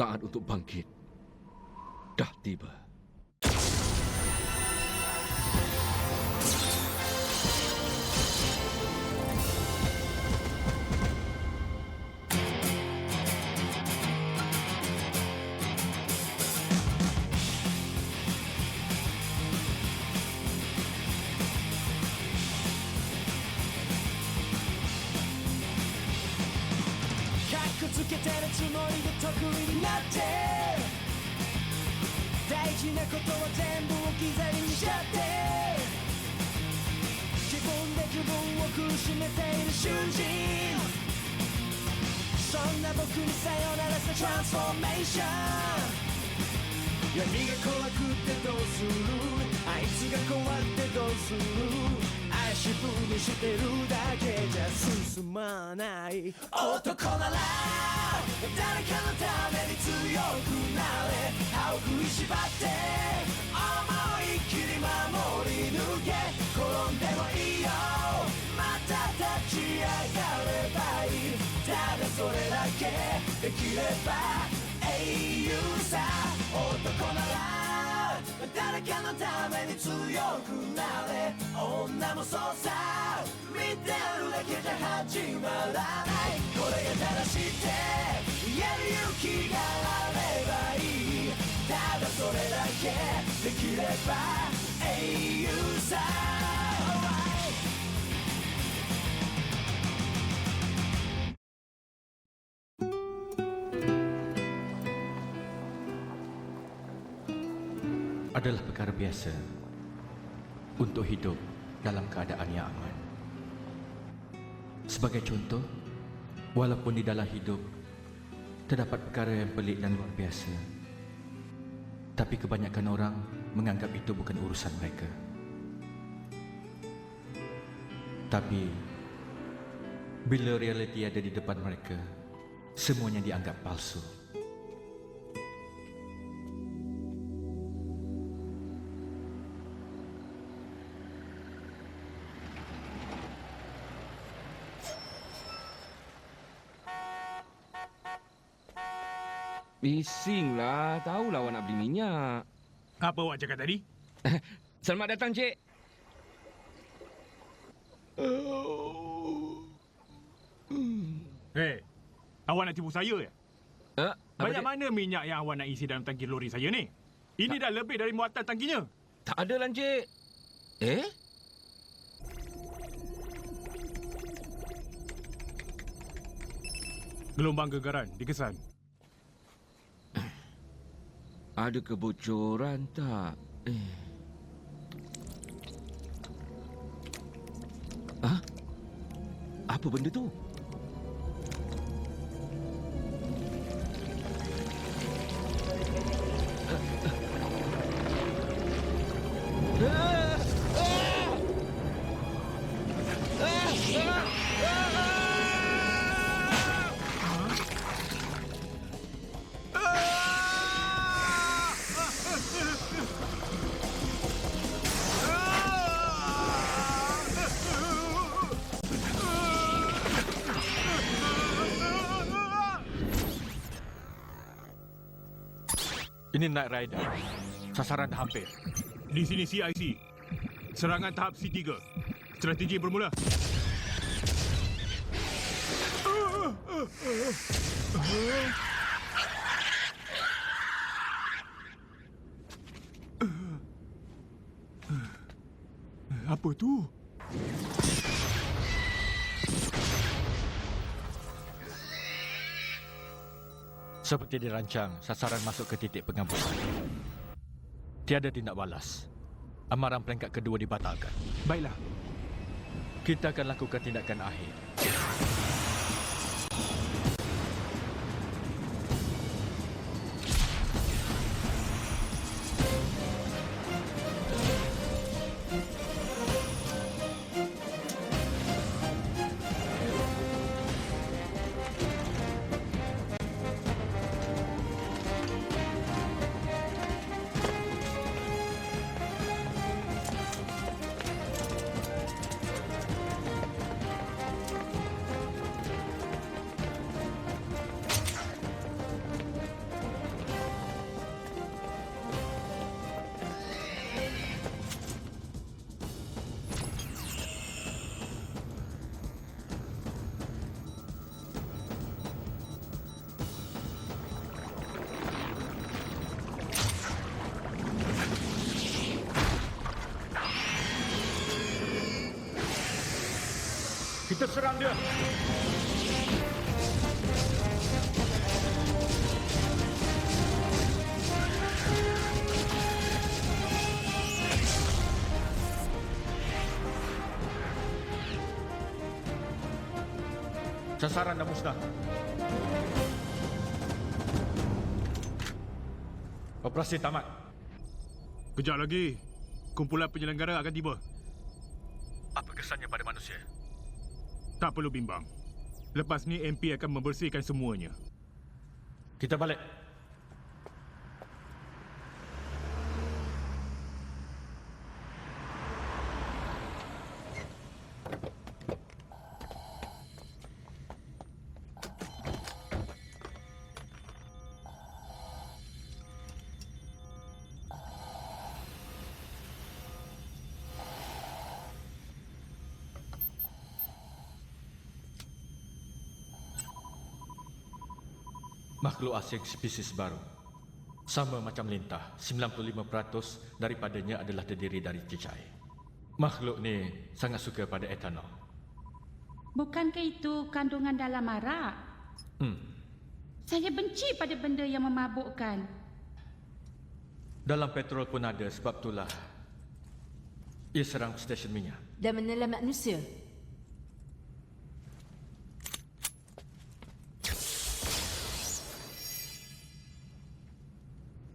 Saat untuk bangkit dah tiba. Transformation 闇が怖くてどうするあいつが怖ってどうする足踏みしてるだけじゃ進まない男なら誰かのために強くなれ歯を食いしばって思いっきり守り抜け転んでもいいよまた立ち上がればいいただそれだけできれば英雄さ男なら誰かのために強くなれ女もそうさ見てるだけじゃ始まらないこれが正しいって言える勇気があればいいただそれだけできれば英雄さadalah perkara biasa untuk hidup dalam keadaan yang aman. Sebagai contoh, walaupun di dalam hidup terdapat perkara yang pelik dan luar biasa, tapi kebanyakan orang menganggap itu bukan urusan mereka. Tapi bila realiti ada di depan mereka, semuanya dianggap palsu. Bising lah, tahulah awak nak beli minyak. Apa awak cakap tadi? Selamat datang, Cik. Awak nak tipu saya ya? Banyak Cik? mana minyak yang awak nak isi dalam tangki lori saya ni? Ini dah lebih dari muatan tangkinya. Tak ada lah, Cik. Gelombang gegaran dikesan. Ada kebocoran tak? Apa benda tu? Ini Knight Rider. Sasaran dah hampir. Di sini CIC. Serangan tahap C3. Strategi bermula. Apa tu? Seperti dirancang, sasaran masuk ke titik pengambusan. Tiada tindak balas. Amaran peringkat kedua dibatalkan. Baiklah. Kita akan lakukan tindakan akhir. Kita serang dia. Sasaran dah musnah. Operasi tamat. Kejap lagi, kumpulan penyelenggara akan tiba. Apa kesannya pada manusia? Tak perlu bimbang. Lepas ni MP akan membersihkan semuanya. Kita balik. Makhluk asing spesies baru. Sama macam lintah, 95% daripadanya adalah terdiri dari cecair. Makhluk ni sangat suka pada etanol. Bukankah itu kandungan dalam arak? Saya benci pada benda yang memabukkan. Dalam petrol pun ada, sebab itulah ia serang stesen minyak. Dan menelan manusia.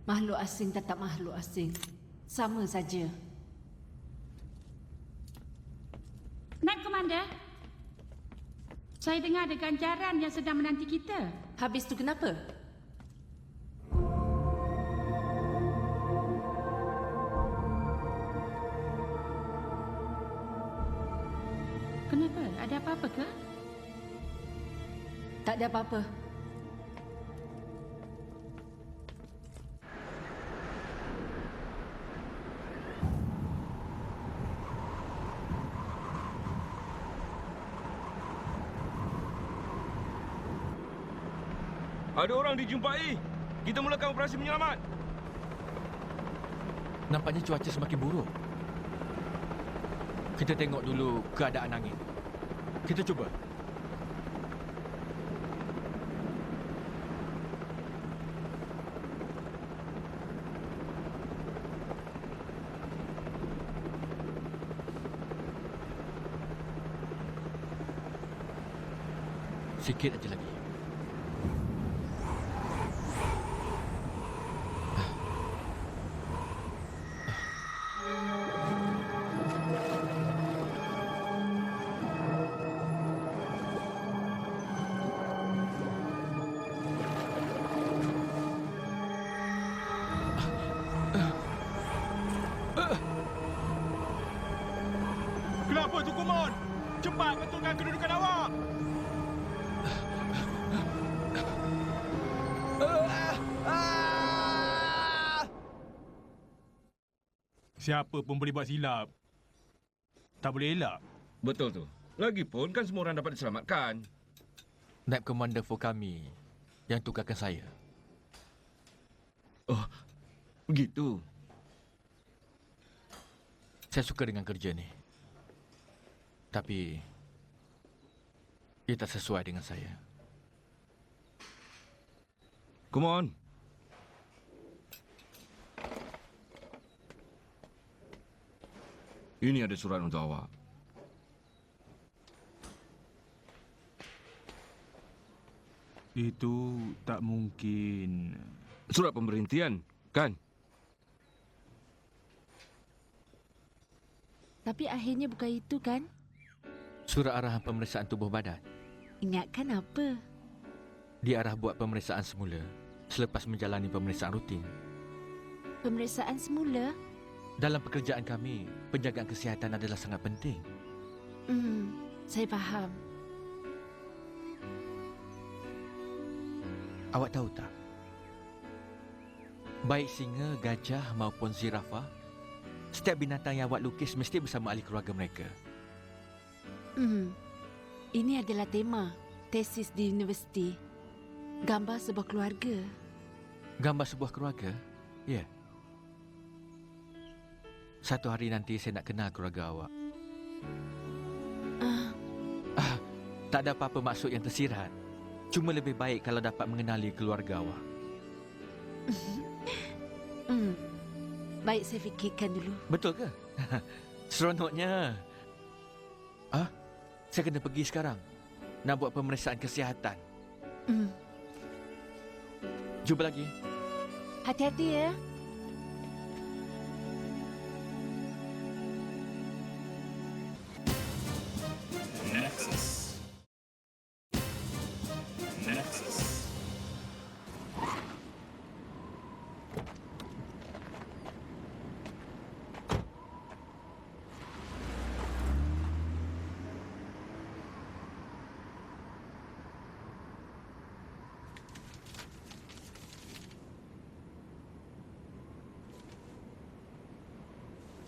Makhluk asing tetap makhluk asing. Sama saja. Naik, Komander. Saya dengar ada ganjaran yang sedang menanti kita. Habis tu kenapa? Kenapa? Ada apa-apa ke? Tak ada apa-apa. Ada orang dijumpai. Kita mulakan operasi menyelamat. Nampaknya cuaca semakin buruk. Kita tengok dulu keadaan angin. Kita cuba. Sikit aja lagi. Kenapa tu, Kumon? Cepat betulkan kedudukan awak. Siapa pun boleh buat silap. Tak boleh elak. Betul tu. Lagipun kan semua orang dapat diselamatkan. Naib Commander for kami yang tukarkan saya. Oh, begitu. Saya suka dengan kerja ni. Tapi ia tak sesuai dengan saya. Come on. Ini ada surat untuk awak. Itu tak mungkin. Surat pemberhentian, kan? Tapi akhirnya bukan itu kan? Surat arahan pemeriksaan tubuh badan. Ingatkan apa? Dia arah buat pemeriksaan semula selepas menjalani pemeriksaan rutin. Pemeriksaan semula? Dalam pekerjaan kami, penjagaan kesihatan adalah sangat penting. Saya faham. Awak tahu tak? Baik singa, gajah maupun zirafah, setiap binatang yang awak lukis mesti bersama ahli keluarga mereka. Ini adalah tema tesis di universiti. Gambar sebuah keluarga. Gambar sebuah keluarga? Ya. Satu hari nanti saya nak kenal keluarga awak. Tak ada apa-apa maksud yang tersirat. Cuma lebih baik kalau dapat mengenali keluarga awak. Baik, saya fikirkan dulu. Betul ke? Seronoknya. Saya kena pergi sekarang. Nak buat pemeriksaan kesihatan. Jumpa lagi. Hati-hati ya.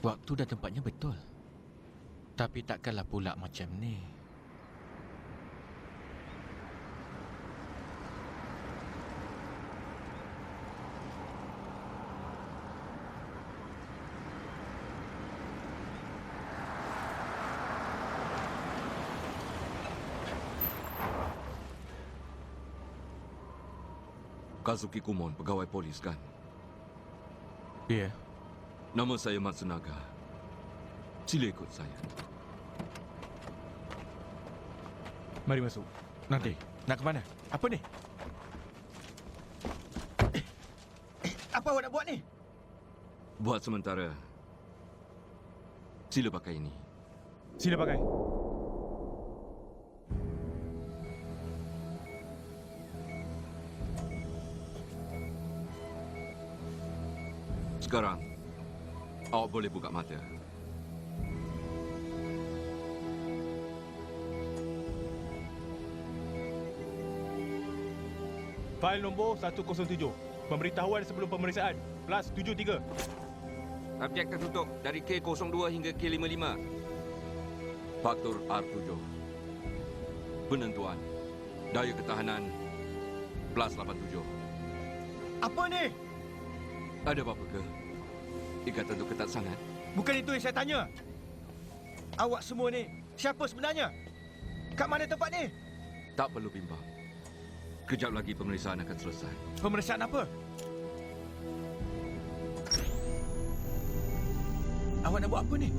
Waktu dan tempatnya betul. Tapi takkanlah pula macam ni. Kazuki Kumon, pegawai polis kan? Ya. Nama saya Matsunaga. Sila ikut saya. Mari masuk. Nanti. Nak ke mana? Apa ni? Apa awak nak buat ni? Buat sementara, sila pakai ini. Sila pakai. Sekarang, awak boleh buka mata. Fail nombor 107. Pemberitahuan sebelum pemeriksaan. Plus 73. Objek tertutup dari K02 hingga K55. Faktor R7. Penentuan. Daya ketahanan. Plus 87. Apa ni? Ada apa-apa ke? Ikatan tu ketat sangat. Bukan itu yang saya tanya. Awak semua ni, siapa sebenarnya? Kat mana tempat ni? Tak perlu bimbang. Kejap lagi pemeriksaan akan selesai. Pemeriksaan apa? Awak nak buat apa ni?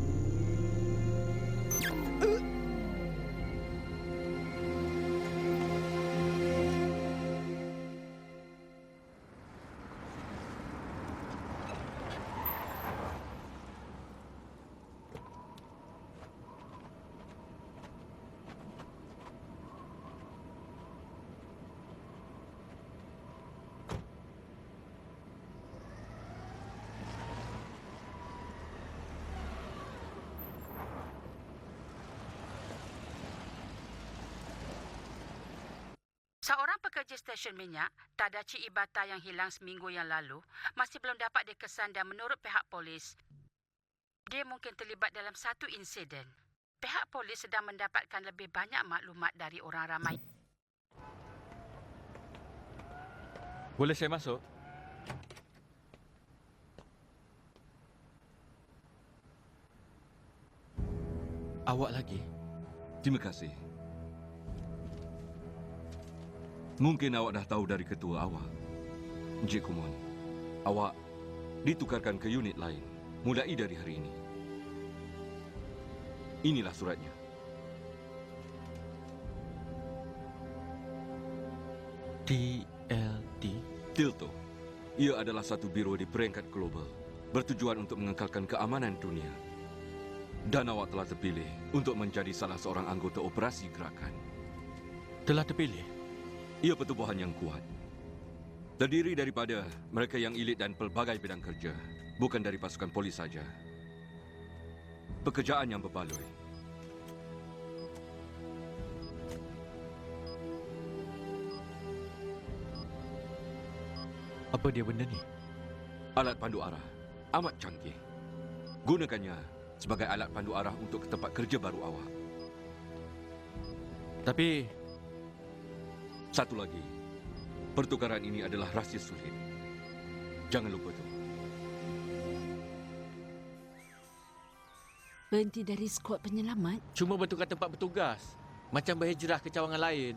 Seorang pekerja stesen minyak, Tadachi Ibata yang hilang seminggu yang lalu, masih belum dapat dikesan dan menurut pihak polis, dia mungkin terlibat dalam satu insiden. Pihak polis sedang mendapatkan lebih banyak maklumat dari orang ramai. Boleh saya masuk? Awak lagi? Terima kasih. Mungkin awak dah tahu dari ketua awak, Encik Kumon. Awak ditukarkan ke unit lain mulai dari hari ini. Inilah suratnya. TLT? Tilto. Ia adalah satu biro di peringkat global bertujuan untuk mengekalkan keamanan dunia. Dan awak telah terpilih untuk menjadi salah seorang anggota operasi gerakan. Telah terpilih? Ia pertubuhan yang kuat. Terdiri daripada mereka yang elit dan pelbagai bidang kerja. Bukan dari pasukan polis saja. Pekerjaan yang berbaloi. Apa dia benda ni? Alat pandu arah. Amat canggih. Gunakannya sebagai alat pandu arah untuk ke tempat kerja baru awak. Tapi satu lagi, pertukaran ini adalah rahsia sulit. Jangan lupa tu. Berhenti dari skuad penyelamat? cuma bertukar tempat bertugas. Macam berhijrah ke cawangan lain.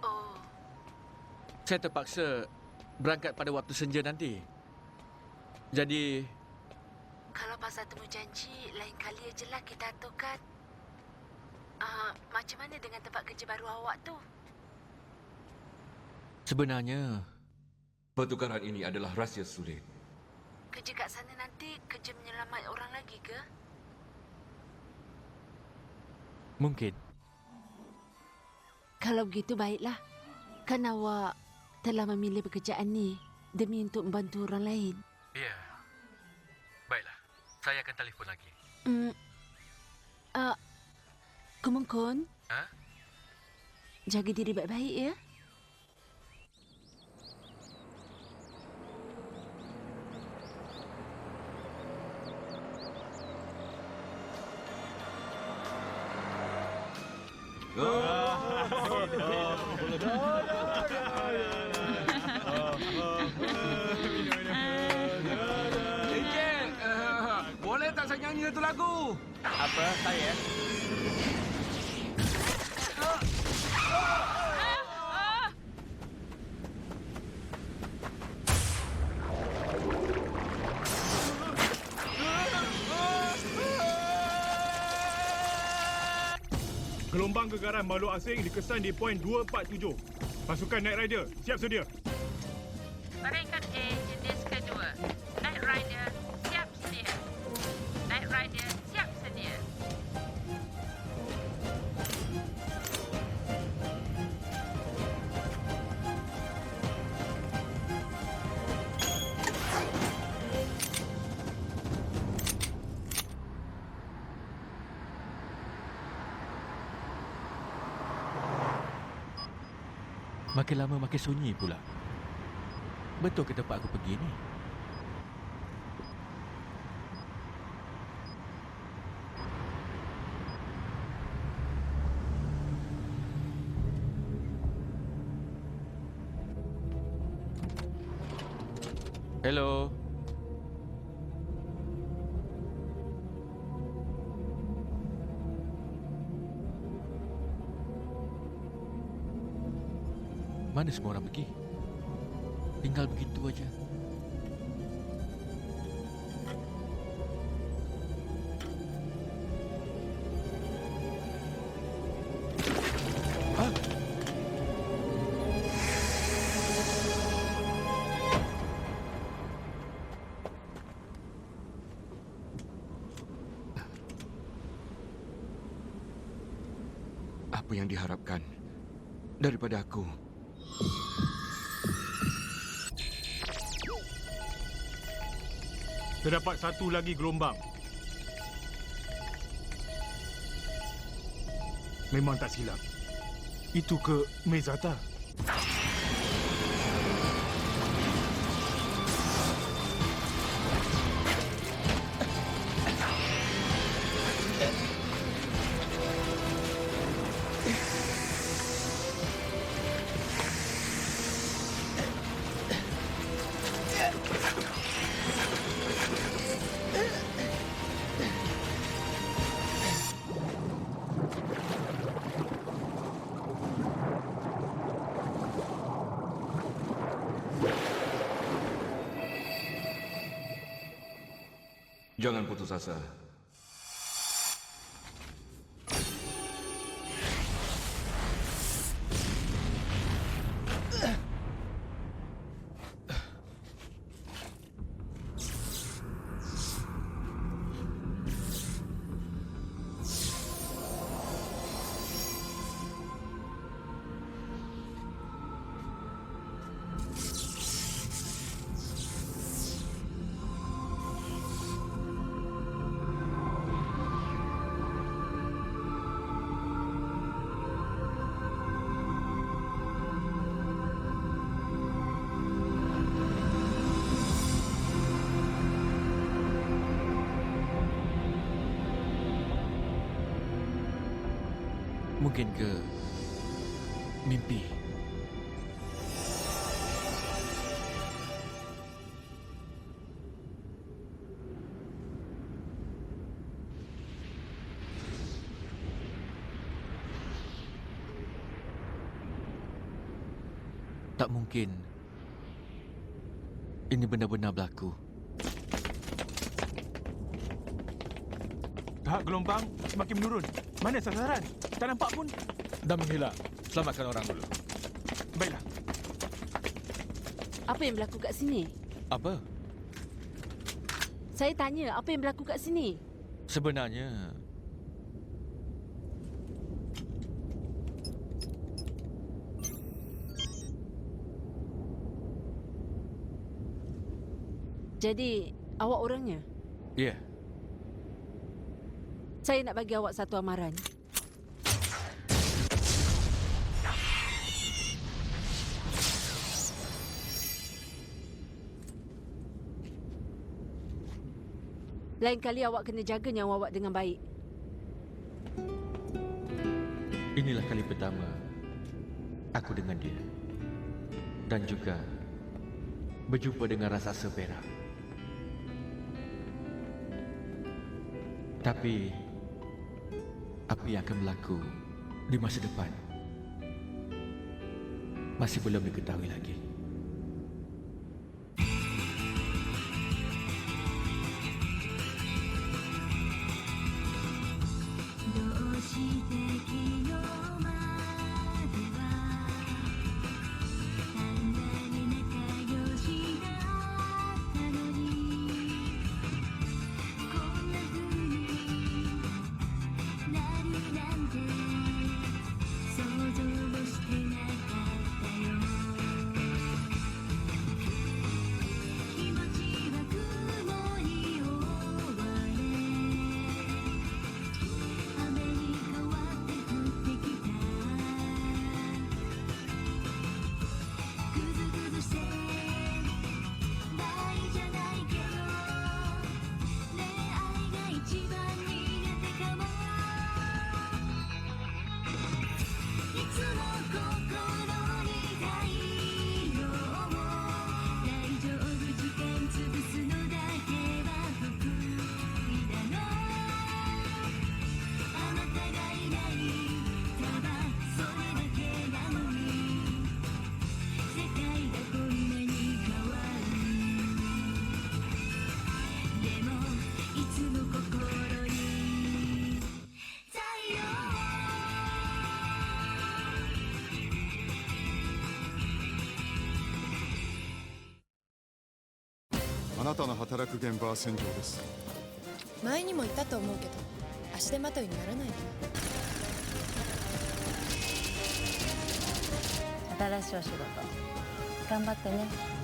Oh, Saya terpaksa berangkat pada waktu senja nanti. Jadi, kalau pasal temu janji, lain kali ajalah kita aturkan. Macam mana dengan tempat kerja baru awak tu? sebenarnya Pertukaran ini adalah rahsia sulit. Kerja kat sana nanti kerja menyelamat orang lagi ke? mungkin. Kalau begitu baiklah. Kan awak telah memilih pekerjaan ni demi untuk membantu orang lain. Ya. Baiklah. Saya akan telefon lagi. Kumengkon, Ha? jaga diri baik-baik ya. Encik, boleh tak saya nyanyi satu lagu? Apa? Saya? Gelombang gegaran makhluk asing dikesan di poin 247. Pasukan Knight Rider, siap sedia. Peringkat A jenis kedua. Knight Rider siap sedia. Knight Rider siap sedia. Makin lama makin sunyi pula. Betul ke tempat aku pergi ni? Hello. Mana semua orang pergi? Tinggal begitu aja. Apa yang diharapkan daripada aku? Terdapat satu lagi gelombang. Memang tak silap. Itu ke Mezata? Jangan putus asa. Mungkin ke mimpi? Tak mungkin. Ini benar-benar berlaku. Tahap gelombang semakin menurun. Mana sasaran? Tak nampak pun. Dah menghilang. Selamatkan orang dulu. Baiklah. Apa yang berlaku kat sini? Apa? Saya tanya, apa yang berlaku kat sini? Sebenarnya, Jadi, awak orangnya? ya, Saya nak bagi awak satu amaran. Lain kali awak kena jaga nyawa awak dengan baik. inilah kali pertama aku dengan dia. Dan juga berjumpa dengan raksasa perak. Tapi, apa yang akan berlaku di masa depan masih belum diketahui lagi.あなたの働く現場は戦場です。前にも言ったと思うけど、足手まといにならないで。新しいお仕事頑張ってね。